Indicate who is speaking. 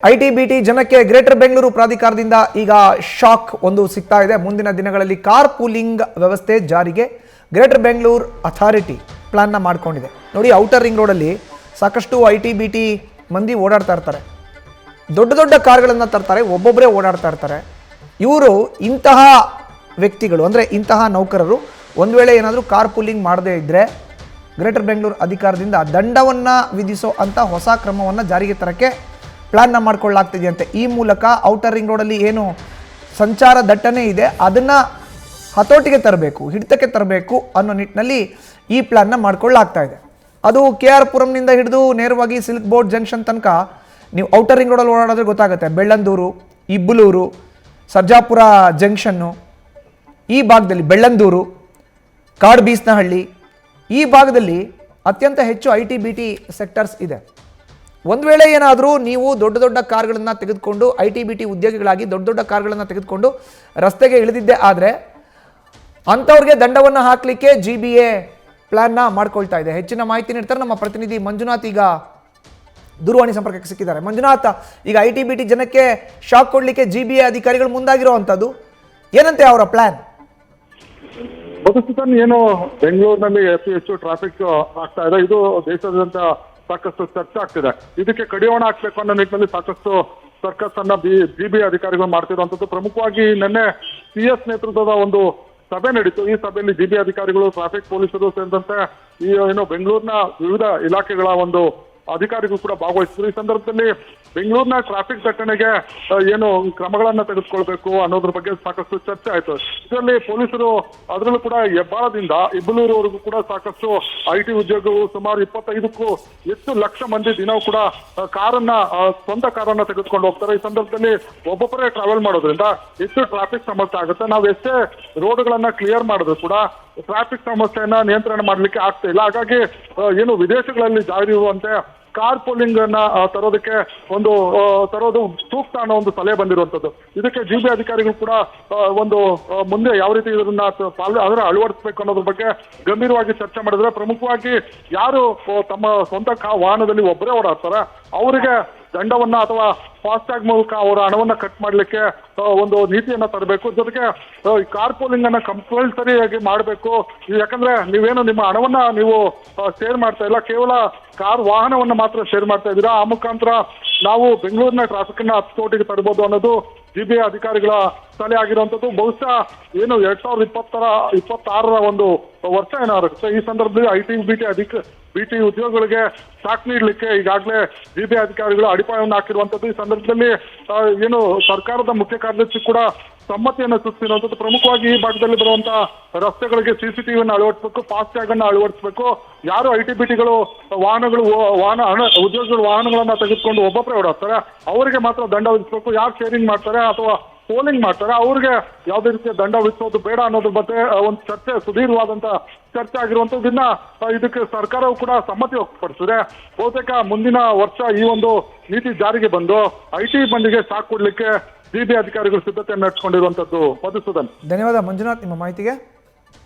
Speaker 1: IT-BT ಜನಕ್ಕೆ greater Bengaluru ಪ್ರಾಧಿಕಾರದಿಂದ ಈಗ ಶಾಕ್ ಒಂದು ಸಿಗ್ತಾ ಇದೆ. ಮುಂದಿನ ದಿನಗಳಲ್ಲಿ ಕಾರ್ ಪೂಲಿಂಗ್ ವ್ಯವಸ್ಥೆ ಜಾರಿಗೆ ಗ್ರೇಟರ್ ಬೆಂಗಳೂರು ಅಥಾರಿಟಿ ಪ್ಲಾನ್ನ ಮಾಡ್ಕೊಂಡಿದೆ. ನೋಡಿ, ಔಟರ್ ರಿಂಗ್ ರೋಡಲ್ಲಿ ಸಾಕಷ್ಟು ಐಟಿ-ಬಿಟಿ ಮಂದಿ ಓಡಾಡ್ತಾ ಇರ್ತಾರೆ. ದೊಡ್ಡ ದೊಡ್ಡ ಕಾರ್ಗಳನ್ನು ತರ್ತಾರೆ, ಒಬ್ಬೊಬ್ಬರೇ ಓಡಾಡ್ತಾ ಇರ್ತಾರೆ. ಇವರು ಇಂತಹ ವ್ಯಕ್ತಿಗಳು ಅಂದರೆ ಇಂತಹ ನೌಕರರು ಒಂದು ವೇಳೆ ಏನಾದರೂ ಕಾರ್ ಪೂಲಿಂಗ್ ಮಾಡದೇ ಇದ್ದರೆ ಗ್ರೇಟರ್ ಬೆಂಗಳೂರು ಅಧಿಕಾರದಿಂದ ದಂಡವನ್ನು ವಿಧಿಸೋ ಅಂಥ ಹೊಸ ಕ್ರಮವನ್ನು ಜಾರಿಗೆ ತರಕ್ಕೆ ಪ್ಲಾನ್ನ ಮಾಡ್ಕೊಳ್ಳಾಗ್ತಿದೆಯಂತೆ. ಈ ಮೂಲಕ ಔಟರ್ ರಿಂಗ್ ರೋಡಲ್ಲಿ ಏನು ಸಂಚಾರ ದಟ್ಟಣೆ ಇದೆ ಅದನ್ನು ಹತೋಟಿಗೆ ತರಬೇಕು, ಹಿಡಿತಕ್ಕೆ ತರಬೇಕು ಅನ್ನೋ ನಿಟ್ಟಿನಲ್ಲಿ ಈ ಪ್ಲಾನ್ನ ಮಾಡ್ಕೊಳ್ಳಾಗ್ತಾ ಇದೆ. ಅದು KR ಪುರಂನಿಂದ ಹಿಡಿದು ನೇರವಾಗಿ ಸಿಲ್ಕ್ ಬೋರ್ಡ್ ಜಂಕ್ಷನ್ ತನಕ ನೀವು ಔಟರ್ ರಿಂಗ್ ರೋಡಲ್ಲಿ ಓಡಾಡಿದ್ರೆ ಗೊತ್ತಾಗುತ್ತೆ. ಬೆಳ್ಳಂದೂರು, ಇಬ್ಬಲೂರು, ಸರ್ಜಾಪುರ ಜಂಕ್ಷನ್ನು, ಈ ಭಾಗದಲ್ಲಿ ಬೆಳ್ಳಂದೂರು, ಕಾಡ್ಬೀಸ್ನಹಳ್ಳಿ, ಈ ಭಾಗದಲ್ಲಿ ಅತ್ಯಂತ ಹೆಚ್ಚು ಐಟಿ-ಬಿಟಿ ಸೆಕ್ಟರ್ಸ್ ಇದೆ. ಒಂದು ವೇಳೆ ಏನಾದರೂ ನೀವು ದೊಡ್ಡ ದೊಡ್ಡ ಕಾರ್ಗಳನ್ನು ತೆಗೆದುಕೊಂಡು ಐಟಿ-ಬಿಟಿ ಉದ್ಯೋಗಿಗಳಾಗಿ ದೊಡ್ಡ ದೊಡ್ಡ ಕಾರ್ಗಳನ್ನು ತೆಗೆದುಕೊಂಡು ರಸ್ತೆಗೆ ಇಳಿದಿದ್ದೆ ಆದರೆ ಅಂಥವ್ರಿಗೆ ದಂಡವನ್ನು ಹಾಕಲಿಕ್ಕೆ GBA ಪ್ಲಾನ್ನ ಮಾಡ್ಕೊಳ್ತಾ ಇದೆ. ಹೆಚ್ಚಿನ ಮಾಹಿತಿ ನೀಡ್ತಾರೆ ನಮ್ಮ ಪ್ರತಿನಿಧಿ ಮಂಜುನಾಥ್. ಈಗ ದೂರವಾಣಿ ಸಂಪರ್ಕಕ್ಕೆ ಸಿಕ್ಕಿದ್ದಾರೆ. ಮಂಜುನಾಥ್, ಈಗ ಐಟಿ-ಬಿಟಿ ಜನಕ್ಕೆ ಶಾಕ್ ಕೊಡಲಿಕ್ಕೆ GBA ಅಧಿಕಾರಿಗಳು ಮುಂದಾಗಿರುವಂಥದ್ದು ಏನಂತೆ ಅವರ ಪ್ಲಾನ್?
Speaker 2: ಮಧುಸೂದನ್, ಏನು ಬೆಂಗಳೂರಿನಲ್ಲಿ ಅತಿ ಹೆಚ್ಚು ಟ್ರಾಫಿಕ್ ಆಗ್ತಾ ಇದೆ, ಇದು ದೇಶಾದ್ಯಂತ ಸಾಕಷ್ಟು ಚರ್ಚೆ ಆಗ್ತಿದೆ. ಇದಕ್ಕೆ ಕಡಿವಾಣ ಹಾಕ್ಬೇಕು ಅನ್ನೋ ನಿಟ್ಟಿನಲ್ಲಿ ಸಾಕಷ್ಟು ಸರ್ಕಸ್ ಅನ್ನ GBA ಅಧಿಕಾರಿಗಳು ಮಾಡ್ತಿರುವಂತದ್ದು. ಪ್ರಮುಖವಾಗಿ ನಿನ್ನೆ CS ನೇತೃತ್ವದ ಒಂದು ಸಭೆ ನಡೀತು. ಈ ಸಭೆಯಲ್ಲಿ GBA ಅಧಿಕಾರಿಗಳು, ಟ್ರಾಫಿಕ್ ಪೊಲೀಸರು ಸೇರಿದಂತೆ ಈ ಏನು ಬೆಂಗಳೂರಿನ ವಿವಿಧ ಇಲಾಖೆಗಳ ಒಂದು ಅಧಿಕಾರಿಗಳು ಕೂಡ ಭಾಗವಹಿಸಿದ್ರು. ಈ ಸಂದರ್ಭದಲ್ಲಿ ಬೆಂಗಳೂರಿನ ಟ್ರಾಫಿಕ್ ದಟ್ಟಣೆಗೆ ಏನು ಕ್ರಮಗಳನ್ನ ತೆಗೆದುಕೊಳ್ಬೇಕು ಅನ್ನೋದ್ರ ಬಗ್ಗೆ ಸಾಕಷ್ಟು ಚರ್ಚೆ ಆಯ್ತು. ಇದರಲ್ಲಿ ಪೊಲೀಸರು, ಅದರಲ್ಲೂ ಕೂಡ ಹೆಬ್ಬಾಳದಿಂದ ಇಬ್ಬಲೂರುವರೆಗೂ ಕೂಡ ಸಾಕಷ್ಟು ಐಟಿ ಉದ್ಯೋಗಗಳು, ಸುಮಾರು 25ಕ್ಕೂ ಹೆಚ್ಚು ಲಕ್ಷ ಮಂದಿ ದಿನವೂ ಕೂಡ ಸ್ವಂತ ಕಾರನ್ನ ತೆಗೆದುಕೊಂಡು ಹೋಗ್ತಾರೆ. ಈ ಸಂದರ್ಭದಲ್ಲಿ ಒಬ್ಬೊಬ್ಬರೇ ಟ್ರಾವೆಲ್ ಮಾಡೋದ್ರಿಂದ ಹೆಚ್ಚು ಟ್ರಾಫಿಕ್ ಸಮಸ್ಯೆ ಆಗುತ್ತೆ. ನಾವು ಎಷ್ಟೇ ರೋಡ್ಗಳನ್ನ ಕ್ಲಿಯರ್ ಮಾಡಿದ್ರು ಕೂಡ ಟ್ರಾಫಿಕ್ ಸಮಸ್ಯೆಯನ್ನ ನಿಯಂತ್ರಣ ಮಾಡ್ಲಿಕ್ಕೆ ಆಗ್ತಾ ಇಲ್ಲ. ಹಾಗಾಗಿ ಏನು ವಿದೇಶಗಳಲ್ಲಿ ಜಾರಿ ಇರುವಂತೆ ಕಾರ್ ಪೂಲಿಂಗ್ ಅನ್ನ ತರೋದು ಸೂಕ್ತ ಅನ್ನೋ ಒಂದು ಸಲಹೆ ಬಂದಿರುವಂತದ್ದು. ಇದಕ್ಕೆ GBA ಅಧಿಕಾರಿಗಳು ಕೂಡ ಒಂದು ಮುಂದೆ ಯಾವ ರೀತಿ ಇದನ್ನ ಅಳವಡಿಸಬೇಕು ಅನ್ನೋದ್ರ ಬಗ್ಗೆ ಗಂಭೀರವಾಗಿ ಚರ್ಚೆ ಮಾಡಿದ್ರೆ, ಪ್ರಮುಖವಾಗಿ ಯಾರು ತಮ್ಮ ಸ್ವಂತ ವಾಹನದಲ್ಲಿ ಒಬ್ಬರೇ ಓಡಾಡ್ತಾರೆ ಅವರಿಗೆ ದಂಡವನ್ನ ಅಥವಾ ಫಾಸ್ಟ್ಯಾಗ್ ಮೂಲಕ ಅವರ ಹಣವನ್ನ ಕಟ್ ಮಾಡ್ಲಿಕ್ಕೆ ಒಂದು ನೀತಿಯನ್ನ ತರಬೇಕು. ಜೊತೆಗೆ ಕಾರ್ ಪೂಲಿಂಗ್ ಅನ್ನ ಕಂಪಲ್ಸರಿಯಾಗಿ ಮಾಡಬೇಕು. ಯಾಕಂದ್ರೆ ನೀವೇನು ನಿಮ್ಮ ಹಣವನ್ನ ನೀವು ಶೇರ್ ಮಾಡ್ತಾ ಇಲ್ಲ, ಕೇವಲ ಕಾರ್ ವಾಹನವನ್ನ ಮಾತ್ರ ಶೇರ್ ಮಾಡ್ತಾ ಇದ್ದೀರಾ. ಆ ಮುಖಾಂತರ ನಾವು ಬೆಂಗಳೂರಿನ ಟ್ರಾಫಿಕ್ ಅನ್ನ ಹತೋಟಿಗೆ ತರಬಹುದು ಅನ್ನೋದು GBA ಅಧಿಕಾರಿಗಳ ಸಲಹೆ ಆಗಿರುವಂತದ್ದು. ಬಹುಶಃ ಏನು 2026ರ ಒಂದು ವರ್ಷ ಏನಾಗುತ್ತೆ. ಈ ಸಂದರ್ಭದಲ್ಲಿ ಐಟಿ-ಬಿಟಿ ಉದ್ಯೋಗಗಳಿಗೆ ಶಾಕ್ ನೀಡಲಿಕ್ಕೆ ಈಗಾಗಲೇ GBA ಅಧಿಕಾರಿಗಳು ಅಡಿಪಾಯವನ್ನು ಹಾಕಿರುವಂತದ್ದು. ಈ ಸಂದರ್ಭದಲ್ಲಿ ಏನು ಸರ್ಕಾರದ ಮುಖ್ಯ ಕಾರ್ಯದರ್ಶಿ ಕೂಡ ಸಮ್ಮತಿಯನ್ನು ಸೂಚಿಸಿರುವಂತದ್ದು. ಪ್ರಮುಖವಾಗಿ ಈ ಭಾಗದಲ್ಲಿ ಬರುವಂತಹ ರಸ್ತೆಗಳಿಗೆ CCTVಯನ್ನು ಅಳವಡಿಸಬೇಕು, ಫಾಸ್ಟ್ಯಾಗ್ ಅನ್ನು ಅಳವಡಿಸಬೇಕು. ಯಾರು ಐಟಿ-ಬಿಟಿಗಳು ಉದ್ಯೋಗಿಗಳು ವಾಹನಗಳನ್ನ ತೆಗೆದುಕೊಂಡು ಒಬ್ಬೊಬ್ಬರೇ ಓಡಾಡ್ತಾರೆ ಅವರಿಗೆ ಮಾತ್ರ ದಂಡ ವಿಧಿಸಬೇಕು. ಯಾರು ಶೇರಿಂಗ್ ಮಾಡ್ತಾರೆ ಅಥವಾ ಪೋಲಿಂಗ್ ಮಾಡ್ತಾರೆ ಅವ್ರಿಗೆ ಯಾವುದೇ ರೀತಿಯ ದಂಡ ವಿಧಿಸೋದು ಬೇಡ ಅನ್ನೋದ್ರ ಬಗ್ಗೆ ಒಂದು ಚರ್ಚೆ, ಸುದೀರ್ಘವಾದಂತ ಚರ್ಚೆ ಆಗಿರುವಂತದ್ದನ್ನ ಇದಕ್ಕೆ ಸರ್ಕಾರವು ಕೂಡ ಸಮ್ಮತಿ ವ್ಯಕ್ತಪಡಿಸಿದೆ. ಬಹುತೇಕ ಮುಂದಿನ ವರ್ಷ ಈ ಒಂದು ನೀತಿ ಜಾರಿಗೆ ಬಂದು ಐಟಿ ಮಂದಿಗೆ ಶಾಕ್ ಕೊಡ್ಲಿಕ್ಕೆ GBA ಅಧಿಕಾರಿಗಳು ಸಿದ್ಧತೆ ನಡೆಸಿಕೊಂಡಿರುವಂತದ್ದು. ಮಧುಸೂದನ್,
Speaker 1: ಧನ್ಯವಾದ ಮಂಜುನಾಥ್ ನಿಮ್ಮ ಮಾಹಿತಿಗೆ.